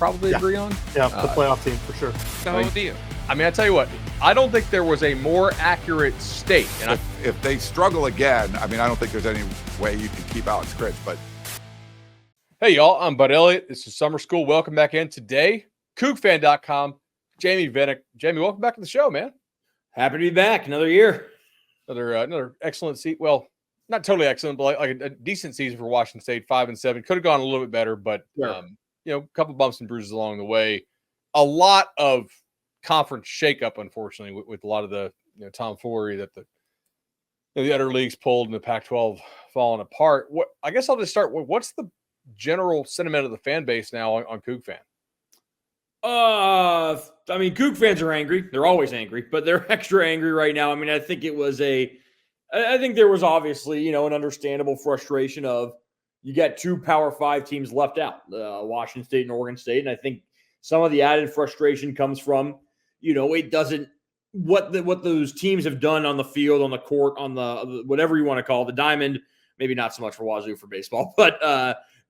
probably agree on. Yeah, the playoff team for sure. So do you. I mean, I tell you what, I don't think there was a more accurate state. And if they struggle again, I mean, I don't think there's any way you can keep Alex Critch, but. Hey, y'all, I'm Bud Elliott. This is Summer School. Welcome back in today. CougFan.com. Jamey, Vinnick. Jamey, welcome back to the show, man. Happy to be back. Another year. Another excellent season. Well, not totally excellent, but like a decent season for Washington State. 5-7. Could have gone a little bit better, but Sure. a couple bumps and bruises along the way. A lot of conference shakeup, unfortunately, with a lot of the tomfoolery that the other leagues pulled and the Pac-12 falling apart. I guess I'll just start with what's the general sentiment of the fan base now on Coug Fan? I mean, Coug fans are angry. They're always angry, but they're extra angry right now. I mean, I think there was obviously, an understandable frustration of you got two Power 5 teams left out, Washington State and Oregon State. And I think some of the added frustration comes from, it doesn't, what those teams have done on the field, on the court, on the whatever you want to call it, the diamond, maybe not so much for Wazoo for baseball, but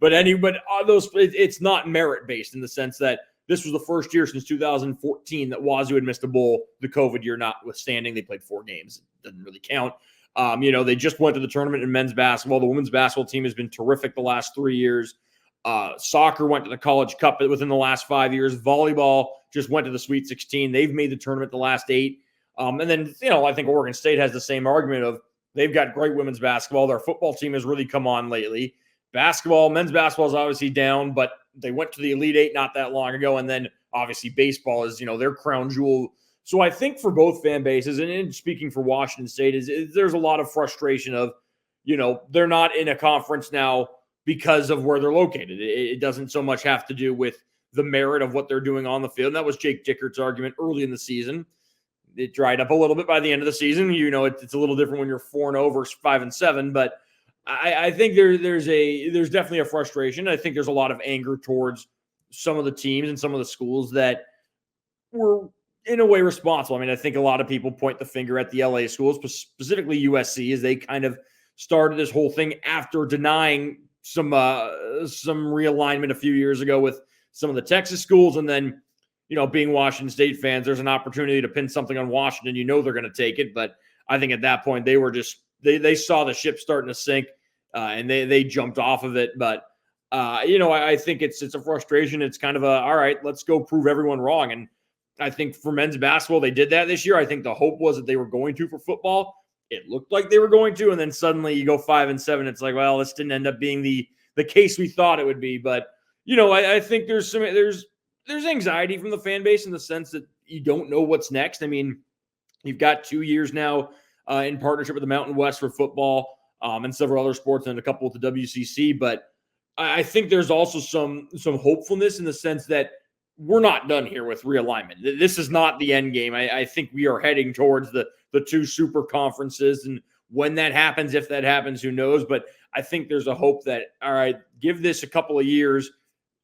it's not merit based in the sense that this was the first year since 2014 that Wazoo had missed a bowl, the COVID year notwithstanding. They played 4 games. It doesn't really count. They just went to the tournament in men's basketball. The women's basketball team has been terrific the last 3 years. Soccer went to the College Cup within the last 5 years. Volleyball just went to the Sweet 16. They've made the tournament the last 8. And then, I think Oregon State has the same argument of they've got great women's basketball. Their football team has really come on lately. Men's basketball is obviously down, but they went to the Elite 8 not that long ago. And then obviously baseball is, their crown jewel. So I think for both fan bases, and speaking for Washington State, there's a lot of frustration of, they're not in a conference now because of where they're located. It doesn't so much have to do with the merit of what they're doing on the field. And that was Jake Dickert's argument early in the season. It dried up a little bit by the end of the season. It's a little different when you're 4-0 versus 5-7, but I think there's definitely a frustration. I think there's a lot of anger towards some of the teams and some of the schools that were in a way responsible. I mean, I think a lot of people point the finger at the LA schools, specifically USC, as they kind of started this whole thing after denying some realignment a few years ago with some of the Texas schools. And then, being Washington State fans, there's an opportunity to pin something on Washington. They're going to take it. But I think at that point they were just, they saw the ship starting to sink and they jumped off of it. But, I think it's a frustration. It's kind of all right, let's go prove everyone wrong. And I think for men's basketball, they did that this year. I think the hope was that they were going to for football. It looked like they were going to. And then suddenly you go 5-7. It's like, well, this didn't end up being the case we thought it would be. But, I think there's anxiety from the fan base in the sense that you don't know what's next. I mean, you've got 2 years now in partnership with the Mountain West for football and several other sports and a couple with the WCC. But I think there's also some hopefulness in the sense that we're not done here with realignment. This is not the end game. I think we are heading towards the 2 super conferences. And when that happens, if that happens, who knows? But I think there's a hope that, all right, give this a couple of years,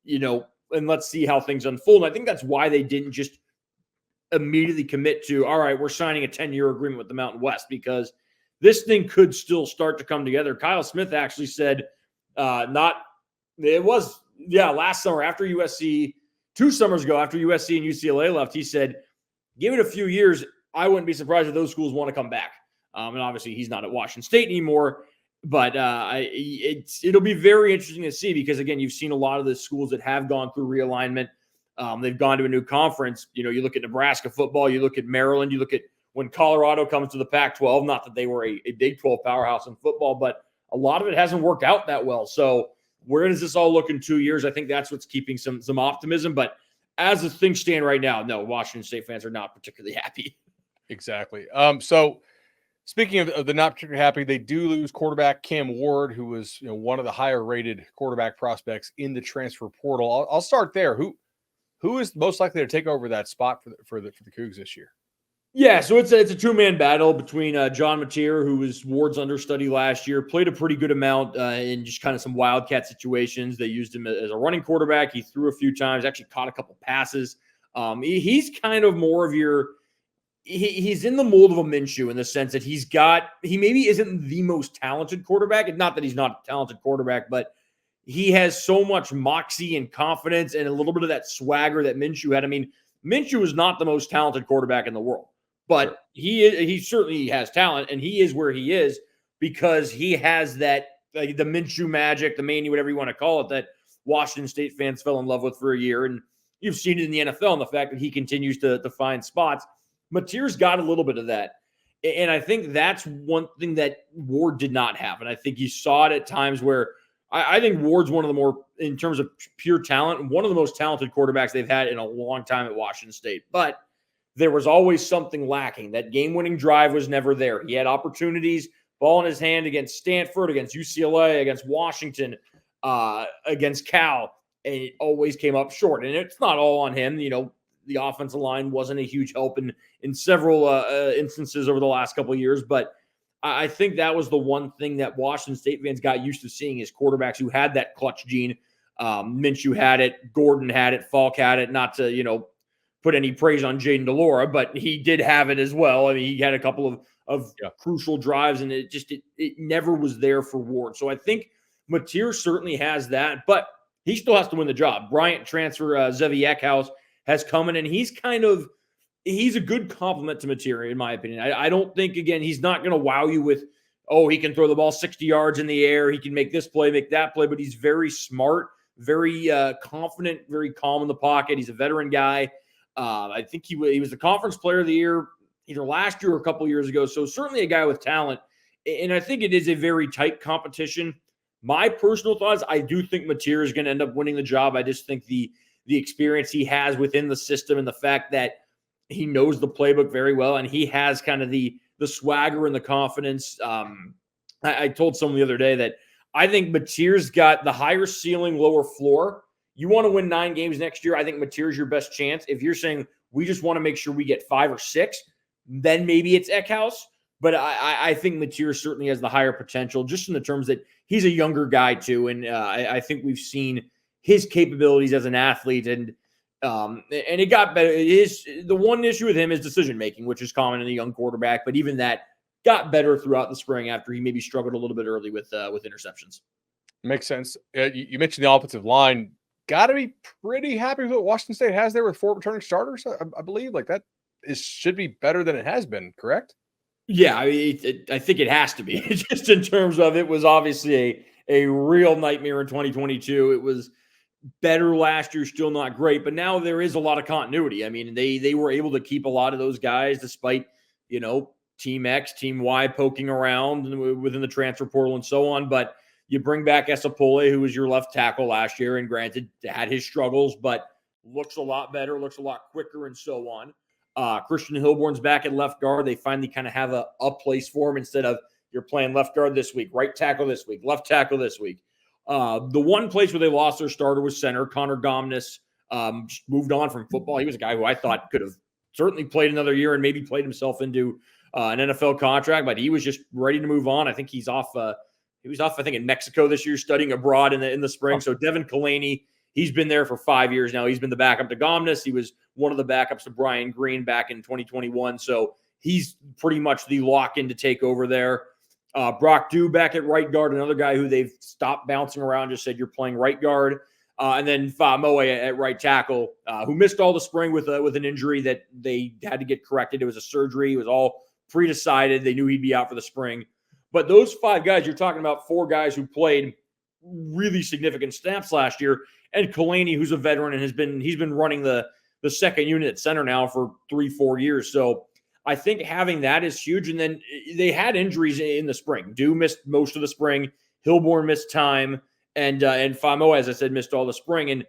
and let's see how things unfold. And I think that's why they didn't just immediately commit to, all right, we're signing a 10-year agreement with the Mountain West, because this thing could still start to come together. Kyle Smith actually said last summer after USC, 2 summers ago after USC and UCLA left, he said, give it a few years, I wouldn't be surprised if those schools want to come back. And obviously he's not at Washington State anymore, but it'll be very interesting to see, because again, you've seen a lot of the schools that have gone through realignment. They've gone to a new conference. You look at Nebraska football, you look at Maryland, you look at when Colorado comes to the Pac-12, not that they were a Big 12 powerhouse in football, but a lot of it hasn't worked out that well. So where does this all look in 2 years? I think that's what's keeping some optimism. But as the things stand right now, no, Washington State fans are not particularly happy. Exactly. So speaking of the not particularly happy, they do lose quarterback Cam Ward, who was one of the higher rated quarterback prospects in the transfer portal. I'll start there. Who is most likely to take over that spot for the Cougs this year? Yeah, so it's a 2-man battle between John Mateer, who was Ward's understudy last year, played a pretty good amount in just kind of some wildcat situations. They used him as a running quarterback. He threw a few times, actually caught a couple passes. He's kind of more of he's in the mold of a Minshew in the sense that he maybe isn't the most talented quarterback. It's not that he's not a talented quarterback, but he has so much moxie and confidence and a little bit of that swagger that Minshew had. I mean, Minshew is not the most talented quarterback in the world, but he certainly has talent, and he is where he is because he has that, like, the Minshew magic, the mania, whatever you want to call it, that Washington State fans fell in love with for a year. And you've seen it in the NFL and the fact that he continues to find spots. Mateer's got a little bit of that. And I think that's one thing that Ward did not have. And I think you saw it at times where I think Ward's one of the more, in terms of pure talent, one of the most talented quarterbacks they've had in a long time at Washington State. But there was always something lacking. That game-winning drive was never there. He had opportunities, ball in his hand against Stanford, against UCLA, against Washington, against Cal, and it always came up short. And it's not all on him. You know, the offensive line wasn't a huge help in several instances over the last couple of years, but I think that was the one thing that Washington State fans got used to seeing is quarterbacks who had that clutch gene. Minshew had it, Gordon had it, Falk had it. Not to put any praise on Jaden DeLora, but he did have it as well. I mean, he had a couple of crucial drives, and it never was there for Ward. So I think Mateer certainly has that, but he still has to win the job. Bryant transfer Zevi Eckhouse has come in, and he's a good compliment to Mateer, in my opinion. I don't think, again, he's not going to wow you with, he can throw the ball 60 yards in the air, he can make this play, make that play, but he's very smart, very confident, very calm in the pocket. He's a veteran guy. I think he was the conference player of the year either last year or a couple years ago, so certainly a guy with talent. And I think it is a very tight competition. My personal thoughts, I do think Mateer is going to end up winning the job. I just think the experience he has within the system and the fact that he knows the playbook very well, and he has kind of the swagger and the confidence. I told someone the other day that I think Mateer's got the higher ceiling, lower floor. You want to win 9 games next year, I think Mateer's your best chance. If you're saying we just want to make sure we get 5 or 6, then maybe it's Eckhouse. But I think Mateer certainly has the higher potential, just in the terms that he's a younger guy too, and I think we've seen his capabilities as an athlete, and it got better. The one issue with him is decision making, which is common in a young quarterback. But even that got better throughout the spring after he maybe struggled a little bit early with interceptions. Makes sense. You mentioned the offensive line. Got to be pretty happy with what Washington State has there with 4 returning starters. I believe like that should be better than it has been. Correct? Yeah, I think it has to be. Just in terms of, it was obviously a real nightmare in 2022. It was better last year, still not great, but now there is a lot of continuity. I mean, they were able to keep a lot of those guys despite, Team X, Team Y poking around within the transfer portal and so on. But you bring back Esapole, who was your left tackle last year, and granted had his struggles, but looks a lot better, looks a lot quicker, and so on. Christian Hilborn's back at left guard. They finally kind of have a place for him instead of you're playing left guard this week, right tackle this week, left tackle this week. The one place where they lost their starter was center. Connor Gomnis moved on from football. He was a guy who I thought could have certainly played another year and maybe played himself into an NFL contract, but he was just ready to move on. I think he's off. He was off, I think, in Mexico this year, studying abroad in the spring. So Devin Kalani, he's been there for 5 years now. He's been the backup to Gomnis. He was one of the backups to Brian Green back in 2021. So he's pretty much the lock-in to take over there. Brock Dew back at right guard, another guy who they've stopped bouncing around, just said you're playing right guard. And then Fa-Moe at right tackle, who missed all the spring with an injury that they had to get corrected. It was a surgery. It was all pre-decided. They knew he'd be out for the spring. But those 5 guys, you're talking about 4 guys who played really significant snaps last year. And Kalani, who's a veteran and he's been running the second unit at center now for 3-4 years. So I think having that is huge. And then they had injuries in the spring. Dew missed most of the spring. Hilborn missed time. And Fa-Moe, as I said, missed all the spring. And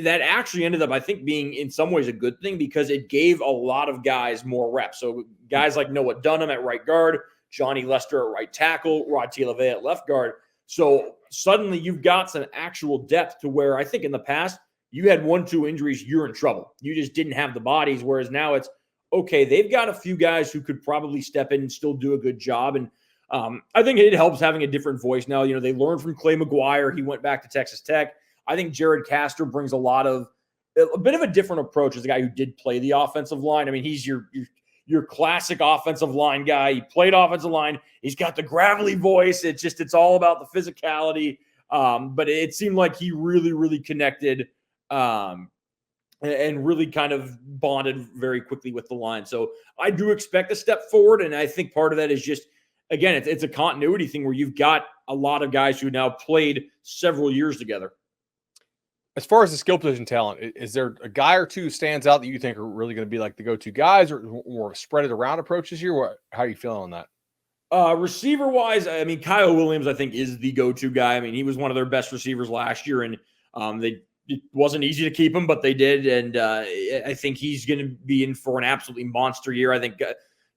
that actually ended up, I think, being in some ways a good thing because it gave a lot of guys more reps. So guys like Noah Dunham at right guard, Johnny Lester at right tackle, Rod Taylor at left guard. So suddenly you've got some actual depth to where I think in the past you had 1-2 injuries, you're in trouble. You just didn't have the bodies, whereas now it's, okay, they've got a few guys who could probably step in and still do a good job. And I think it helps having a different voice now. They learned from Clay McGuire. He went back to Texas Tech. I think Jared Castor brings a bit of a different approach as a guy who did play the offensive line. I mean, he's your classic offensive line guy. He played offensive line. He's got the gravelly voice. It's all about the physicality. But it seemed like he really, really connected and really kind of bonded very quickly with the line. So I do expect a step forward. And I think part of that is just, again, it's a continuity thing where you've got a lot of guys who now played several years together. As far as the skill position talent, is there a guy or two who stands out that you think are really going to be like the go-to guys, or more spread it around approach this year? How are you feeling on that? Receiver wise, I mean, Kyle Williams, I think, is the go-to guy. I mean, he was one of their best receivers last year, and it wasn't easy to keep him, but they did. And I think he's going to be in for an absolutely monster year. I think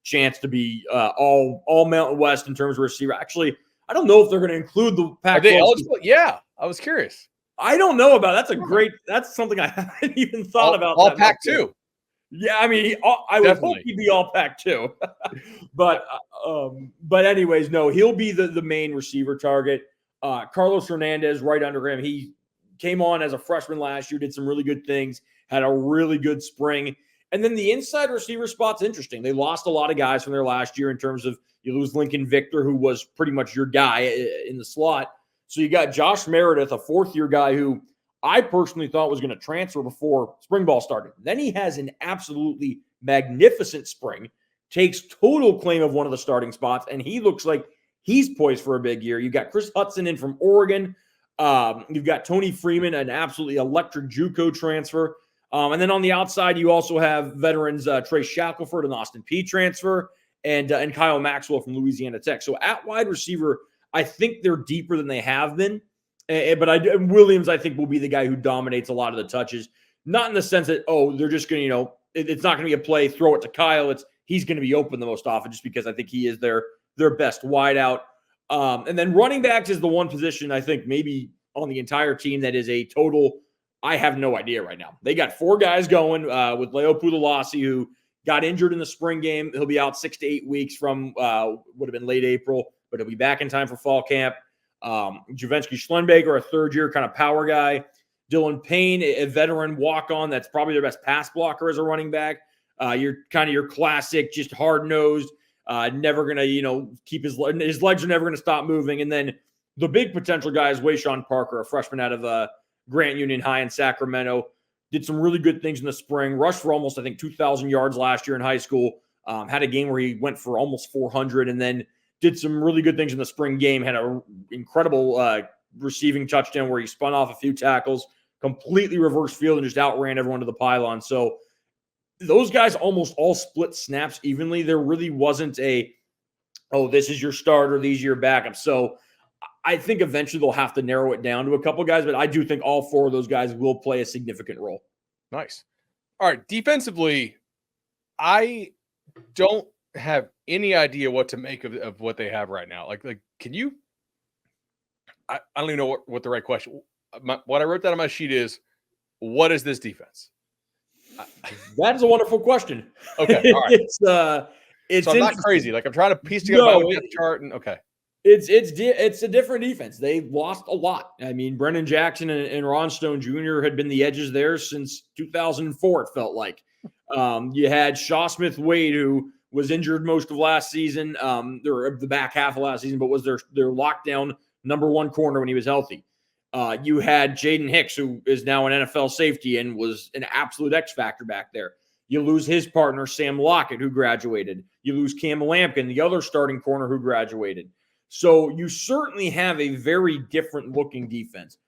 chance to be all Mountain West in terms of receiver. Actually, I don't know if they're going to include the Pac-12. Are they eligible? Yeah, I was curious. I don't know about that. That's something I haven't even thought about. All Pac-2. Yeah, I mean, I would hope he'd be all Pac-2. but anyways, no, he'll be the main receiver target. Carlos Hernandez right under him. He came on as a freshman last year, did some really good things, had a really good spring. And then the inside receiver spot's interesting. They lost a lot of guys from their last year in terms of you lose Lincoln Victor, who was pretty much your guy in the slot. So you got Josh Meredith, a fourth-year guy who I personally thought was going to transfer before spring ball started. Then he has an absolutely magnificent spring, takes total claim of one of the starting spots, and he looks like he's poised for a big year. You've got Chris Hudson in from Oregon. You've got Tony Freeman, an absolutely electric JUCO transfer. And then on the outside, you also have veterans Trey Shackelford, an Austin Peay transfer, and Kyle Maxwell from Louisiana Tech. So at wide receiver, I think they're deeper than they have been. But Williams, I think, will be the guy who dominates a lot of the touches. Not in the sense that, they're just going to, it's not going to be a play, throw it to Kyle. He's going to be open the most often just because I think he is their best wideout. And then running backs is the one position I think maybe on the entire team that is a total, I have no idea right now. They got 4 guys going with Leo Pudalassi, who got injured in the spring game. He'll be out 6 to 8 weeks from would have been late April, but he'll be back in time for fall camp. Javensky Schlenbaker, a third-year kind of power guy. Dylan Payne, a veteran walk-on that's probably their best pass blocker as a running back. You're kind of your classic, just hard-nosed, never going to, keep his legs are never going to stop moving. And then the big potential guy is Wayshawn Parker, a freshman out of Grant Union High in Sacramento. Did some really good things in the spring. Rushed for almost, I think, 2,000 yards last year in high school. Had a game where he went for almost 400 and then did some really good things in the spring game. Had an incredible receiving touchdown where he spun off a few tackles, completely reversed field, and just outran everyone to the pylon. So those guys almost all split snaps evenly. There really wasn't this is your starter, these are your backups. So I think eventually they'll have to narrow it down to a couple guys, but I do think all 4 of those guys will play a significant role. Nice. All right. Defensively, I don't have any idea what to make of what they have right now. Like, can you, I don't even know what the right question, what I wrote down on my sheet is, what is this defense? That is a wonderful question. Okay. All right. It's so I'm not crazy. Like I'm trying to piece together my depth chart and okay. It's a different defense. They lost a lot. I mean, Brennan Jackson and Ron Stone Jr. had been the edges there since 2004, it felt like. You had Shaw Smith Wade, who was injured most of last season, or the back half of last season, but was their lockdown #1 corner when he was healthy. You had Jaden Hicks, who is now an NFL safety and was an absolute X factor back there. You lose his partner, Sam Lockett, who graduated. You lose Cam Lampkin, the other starting corner who graduated. So you certainly have a very different looking defense.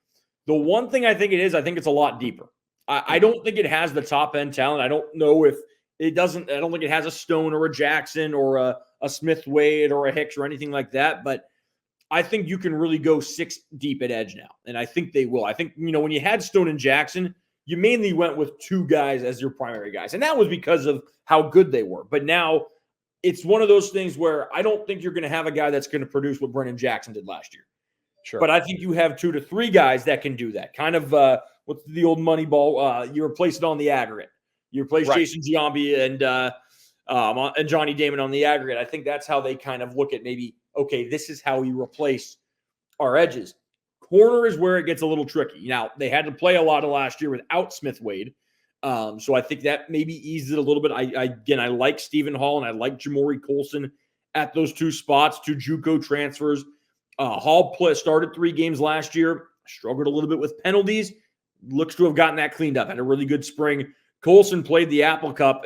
The one thing I think I think it's a lot deeper. I don't think it has the top end talent. I don't know if it doesn't. I don't think it has a Stone or a Jackson or a Smith Wade or a Hicks or anything like that. But I think you can really go 6 deep at edge now. And I think they will. I think, when you had Stone and Jackson, you mainly went with 2 guys as your primary guys. And that was because of how good they were. But now it's one of those things where I don't think you're going to have a guy that's going to produce what Brennan Jackson did last year. Sure. But I think you have 2 to 3 guys that can do that. Kind of what's the old money ball? You replace it on the aggregate. You replace right. Jason Giambi and Johnny Damon on the aggregate. I think that's how they kind of look at maybe, okay, this is how we replace our edges. Corner is where it gets a little tricky. Now, they had to play a lot of last year without Smith Wade. So I think that maybe eases it a little bit. I like Stephen Hall and I like Jamori Colson at those 2 spots, 2 JUCO transfers. Hall started 3 games last year, struggled a little bit with penalties, looks to have gotten that cleaned up, had a really good spring. Colson played the Apple Cup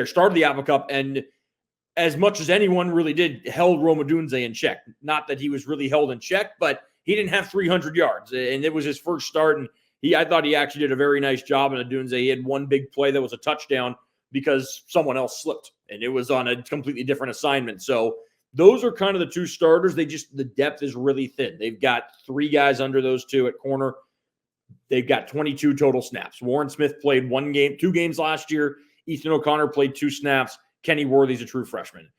started the Apple Cup, and as much as anyone really did, held Roma Dunze in check. Not that he was really held in check, but he didn't have 300 yards, and it was his first start, and I thought he actually did a very nice job in Dunze. He had one big play that was a touchdown because someone else slipped, and it was on a completely different assignment. So those are kind of the 2 starters. The depth is really thin. They've got 3 guys under those 2 at corner. They've got 22 total snaps. Warren Smith played 2 games last year. Ethan O'Connor played 2 snaps. Kenny Worthy's a true freshman.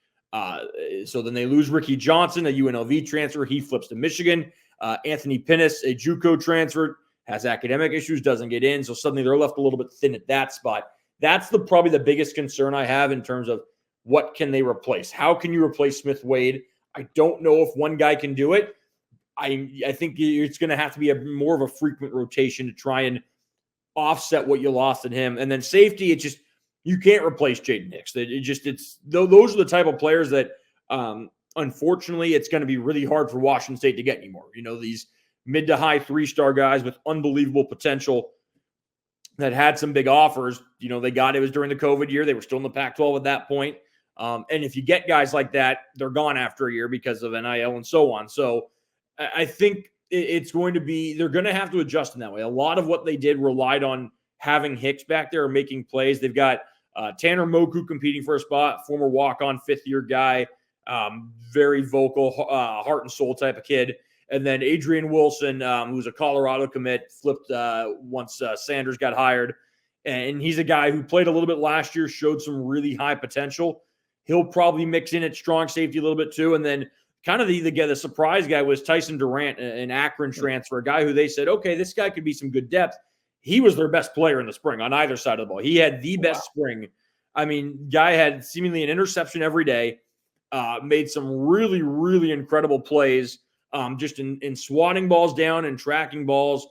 So then they lose Ricky Johnson, a UNLV transfer. He flips to Michigan. Anthony Pinnis, a JUCO transfer, has academic issues, doesn't get in. So suddenly they're left a little bit thin at that spot. That's probably the biggest concern I have in terms of what can they replace? How can you replace Smith Wade? I don't know if one guy can do it. I think it's going to have to be more of a frequent rotation to try and offset what you lost in him. And then safety, you can't replace Jaden Hicks. Those are the type of players that, unfortunately, it's going to be really hard for Washington State to get anymore. These mid to high 3-star guys with unbelievable potential that had some big offers. They got it was during the COVID year. They were still in the Pac-12 at that point. And if you get guys like that, they're gone after a year because of NIL and so on. So I think it's going to be, they're going to have to adjust in that way. A lot of what they did relied on having Hicks back there making plays. They've got Tanner Moku competing for a spot, former walk-on 5th-year guy, very vocal, heart and soul type of kid. And then Adrian Wilson, who's a Colorado commit, flipped once Sanders got hired. And he's a guy who played a little bit last year, showed some really high potential. He'll probably mix in at strong safety a little bit too. And then kind of the surprise guy was Tyson Durant, an Akron transfer, a guy who they said, okay, this guy could be some good depth. He was their best player in the spring on either side of the ball. He had the best spring. I mean, guy had seemingly an interception every day, made some really, really incredible plays. Just in swatting balls down and tracking balls.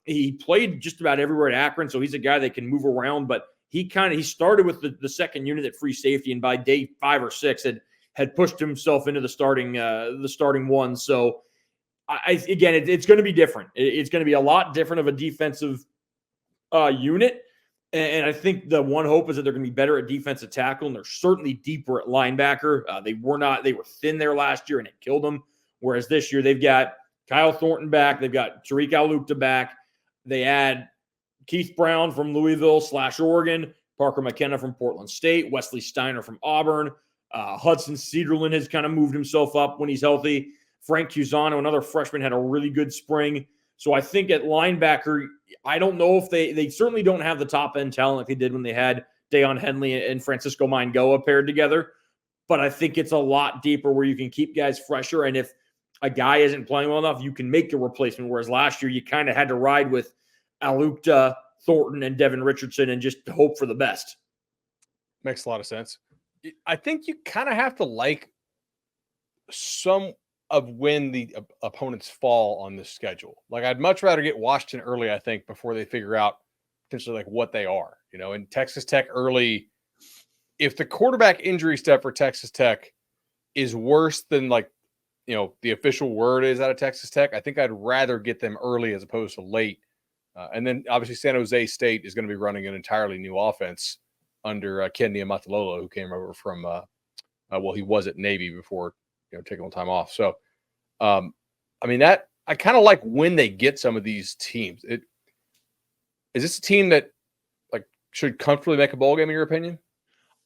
He played just about everywhere at Akron, so he's a guy that can move around, but he started with the second unit at free safety, and by day 5 or 6 had pushed himself into the starting one. So again, it's going to be different. It's going to be a lot different of a defensive unit. And I think the one hope is that they're going to be better at defensive tackle, and they're certainly deeper at linebacker. They were thin there last year, and it killed them. Whereas this year they've got Kyle Thornton back. They've got Tariq Alukta back. They add Keith Brown from Louisville/Oregon, Parker McKenna from Portland State, Wesley Steiner from Auburn. Hudson Cederlin has kind of moved himself up when he's healthy. Frank Cusano, another freshman, had a really good spring. So I think at linebacker, I don't know if they certainly don't have the top-end talent like they did when they had Deion Henley and Francisco Maingoa paired together. But I think it's a lot deeper where you can keep guys fresher. And if a guy isn't playing well enough, you can make a replacement. Whereas last year, you kind of had to ride with Alukta, Thornton, and Devin Richardson and just hope for the best. Makes a lot of sense. I think you kind of have to like some of when the opponents fall on this schedule. Like, I'd much rather get Washington early, I think, before they figure out potentially like what they are. In Texas Tech early, if the quarterback injury stuff for Texas Tech is worse than the official word is out of Texas Tech, I think I'd rather get them early as opposed to late. And then obviously San Jose State is going to be running an entirely new offense under Ken Niumatalolo, who came over from, he was at Navy before, taking a little time off. So, that I kind of like when they get some of these teams. Is this a team that should comfortably make a bowl game in your opinion?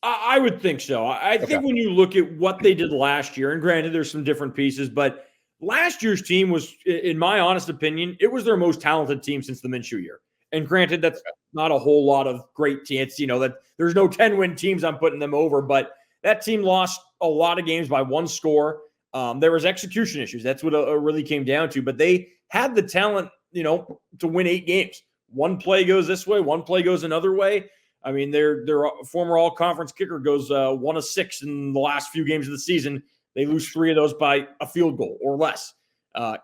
I would think so. I think when you look at what they did last year, and granted, there's some different pieces, but last year's team was, in my honest opinion, it was their most talented team since the Minshew year. And granted, that's not a whole lot of great teams. That there's no 10-win teams I'm putting them over, but that team lost a lot of games by one score. There was execution issues. That's what it really came down to. But they had the talent, to win 8 games. One play goes this way, one play goes another way. I mean, their former all-conference kicker goes 1 of 6 in the last few games of the season. They lose 3 of those by a field goal or less.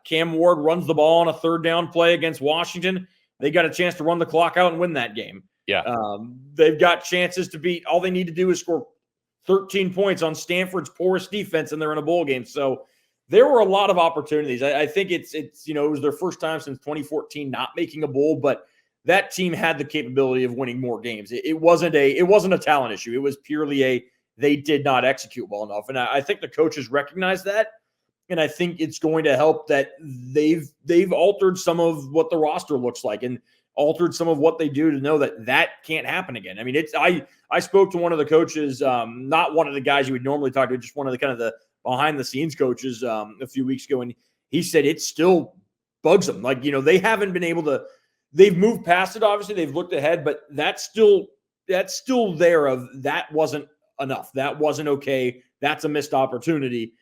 Cam Ward runs the ball on a 3rd down play against Washington. They got a chance to run the clock out and win that game. Yeah. They've got chances to beat. All they need to do is score 13 points on Stanford's poorest defense, and they're in a bowl game. So there were a lot of opportunities. I think it's it was their first time since 2014 not making a bowl, but that team had the capability of winning more games. It wasn't a talent issue. It was purely they did not execute well enough. And I think the coaches recognize that. And I think it's going to help that they've altered some of what the roster looks like and altered some of what they do to know that can't happen again. I mean, I spoke to one of the coaches, not one of the guys you would normally talk to, just one of the kind of the behind the scenes coaches a few weeks ago. And he said it still bugs them. Like, they haven't been able to, they've moved past it. Obviously they've looked ahead, but that's still there of that wasn't enough. That wasn't okay. That's a missed opportunity.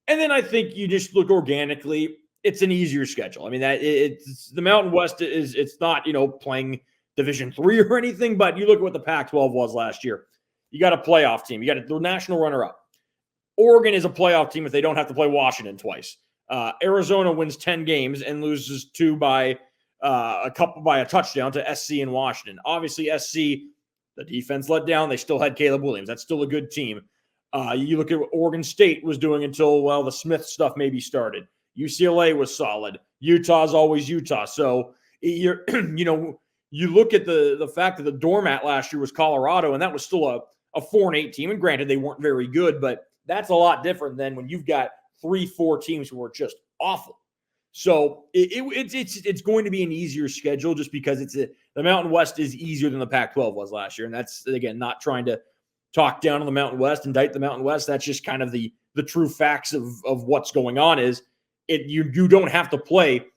And then I think you just look organically, it's an easier schedule. I mean, that it's the Mountain West it's not, playing Division III or anything, but you look at what the Pac-12 was last year. You got a playoff team. You got the national runner-up. Oregon is a playoff team if they don't have to play Washington twice. Arizona wins 10 games and loses 2 by a touchdown to SC in Washington. Obviously, SC, the defense let down. They still had Caleb Williams. That's still a good team. You look at what Oregon State was doing until, the Smith stuff maybe started. UCLA was solid. Utah's always Utah. So you're, you look at the fact that the doormat last year was Colorado, and that was still a 4-8 team. And granted, they weren't very good, but that's a lot different than when you've got 3-4 teams who are just awful. So it's going to be an easier schedule just because the Mountain West is easier than the Pac-12 was last year. And that's, again, not trying to talk down on the Mountain West, indict the Mountain West. That's just kind of the true facts of what's going on is you don't have to play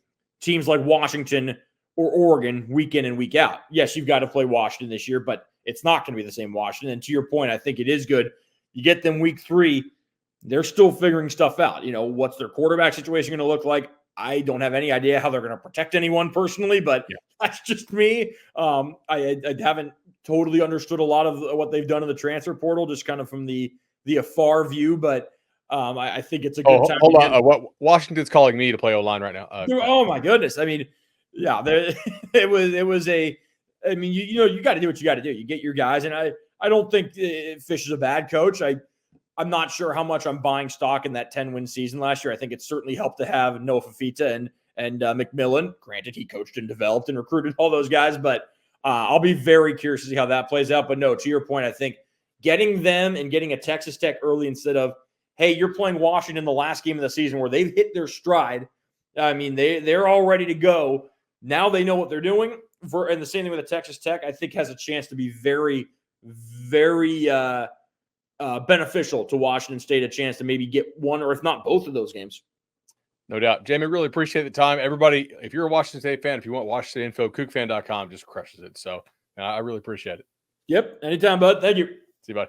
teams like Washington or Oregon week in and week out. Yes, you've got to play Washington this year, but it's not going to be the same Washington. And to your point, I think it is good. You get them week 3, they're still figuring stuff out. What's their quarterback situation going to look like? I don't have any idea how they're going to protect anyone personally, but that's just me. I haven't totally understood a lot of what they've done in the transfer portal, just kind of from the afar view, but I think it's a good time. Hold on. What Washington's calling me to play O-line right now. Oh my goodness. I mean, yeah, it was I mean, you got to do what you got to do. You get your guys. And I don't think Fish is a bad coach. I'm not sure how much I'm buying stock in that 10-win season last year. I think it certainly helped to have Noah Fafita and McMillan. Granted, he coached and developed and recruited all those guys, but I'll be very curious to see how that plays out. But no, to your point, I think getting them and getting a Texas Tech early instead of, hey, you're playing Washington the last game of the season where they've hit their stride. I mean, they're all ready to go. Now they know what they're doing. And the same thing with the Texas Tech, I think has a chance to be very, very beneficial to Washington State, a chance to maybe get one or if not both of those games. No doubt. Jamey, really appreciate the time. Everybody, if you're a Washington State fan, if you want Washington State info, CougFan.com just crushes it. So I really appreciate it. Yep. Anytime, bud. Thank you. See you, bud.